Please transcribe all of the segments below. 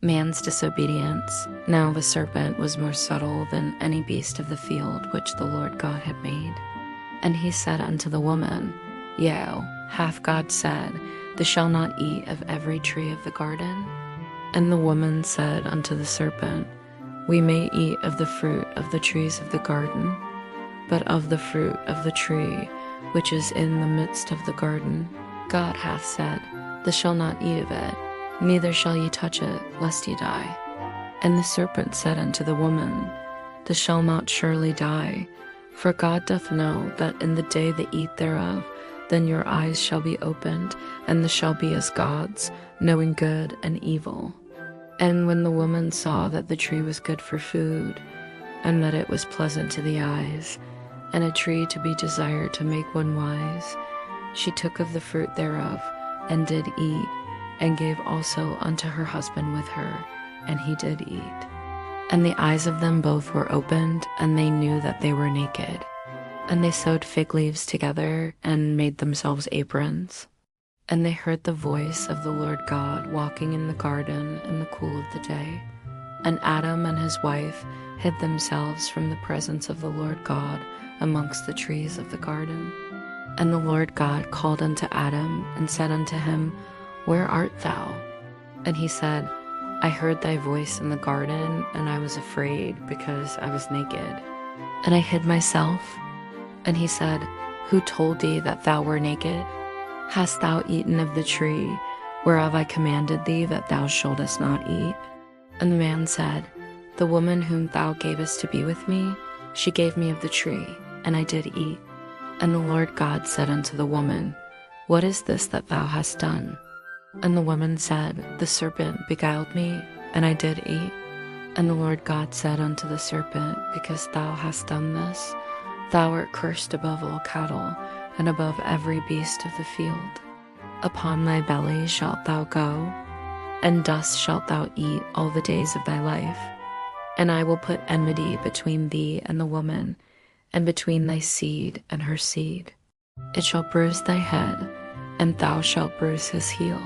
Man's disobedience. Now the serpent was more subtle than any beast of the field which the Lord God had made. And he said unto the woman, Yea, hath God said, Thou shalt not eat of every tree of the garden? And the woman said unto the serpent, We may eat of the fruit of the trees of the garden, but of the fruit of the tree which is in the midst of the garden, God hath said, Thou shalt not eat of it, neither shall ye touch it, lest ye die. And the serpent said unto the woman, Thou shalt not surely die, for God doth know that in the day that eat thereof, then your eyes shall be opened, and thou shalt be as gods, knowing good and evil. And when the woman saw that the tree was good for food, and that it was pleasant to the eyes, and a tree to be desired to make one wise, she took of the fruit thereof, and did eat, and gave also unto her husband with her, and he did eat. And the eyes of them both were opened, and they knew that they were naked. And they sewed fig leaves together, and made themselves aprons. And they heard the voice of the Lord God walking in the garden in the cool of the day. And Adam and his wife hid themselves from the presence of the Lord God amongst the trees of the garden. And the Lord God called unto Adam, and said unto him, Where art thou? And he said, I heard thy voice in the garden, and I was afraid, because I was naked, and I hid myself. And he said, Who told thee that thou were naked? Hast thou eaten of the tree, whereof I commanded thee that thou shouldest not eat? And the man said, The woman whom thou gavest to be with me, she gave me of the tree, and I did eat. And the Lord God said unto the woman, What is this that thou hast done? And the woman said, The serpent beguiled me, and I did eat. And the Lord God said unto the serpent, Because thou hast done this, thou art cursed above all cattle, and above every beast of the field. Upon thy belly shalt thou go, and dust shalt thou eat all the days of thy life. And I will put enmity between thee and the woman, and between thy seed and her seed. It shall bruise thy head, and thou shalt bruise his heel.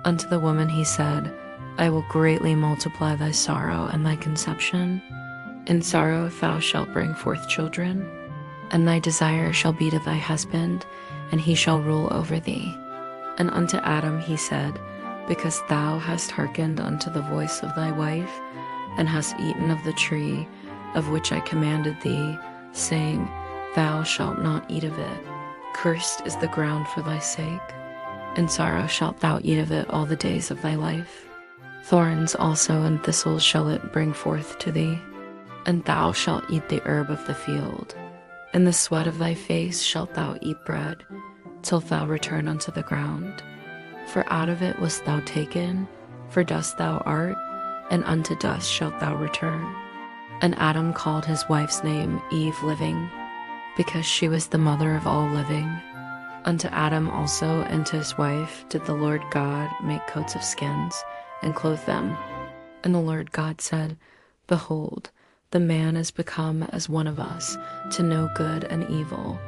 Unto the woman he said, I will greatly multiply thy sorrow and thy conception. In sorrow thou shalt bring forth children, and thy desire shall be to thy husband, and he shall rule over thee. And unto Adam he said, Because thou hast hearkened unto the voice of thy wife, and hast eaten of the tree of which I commanded thee, saying, Thou shalt not eat of it. Cursed is the ground for thy sake. In sorrow shalt thou eat of it all the days of thy life. Thorns also and thistles shall it bring forth to thee, and thou shalt eat the herb of the field. In the sweat of thy face shalt thou eat bread, till thou return unto the ground. For out of it wast thou taken, for dust thou art, and unto dust shalt thou return. And Adam called his wife's name Eve living, because she was the mother of all living. Unto Adam also and to his wife did the Lord God make coats of skins, and clothe them. And the Lord God said, Behold, the man is become as one of us, to know good and evil.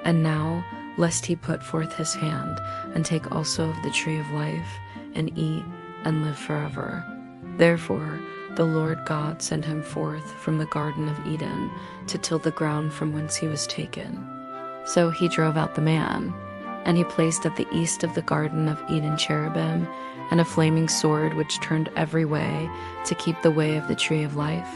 And now, lest he put forth his hand, and take also of the tree of life, and eat, and live forever. Therefore the Lord God sent him forth from the Garden of Eden, to till the ground from whence he was taken. So he drove out the man, and he placed at the east of the Garden of Eden cherubim, and a flaming sword which turned every way, to keep the way of the tree of life.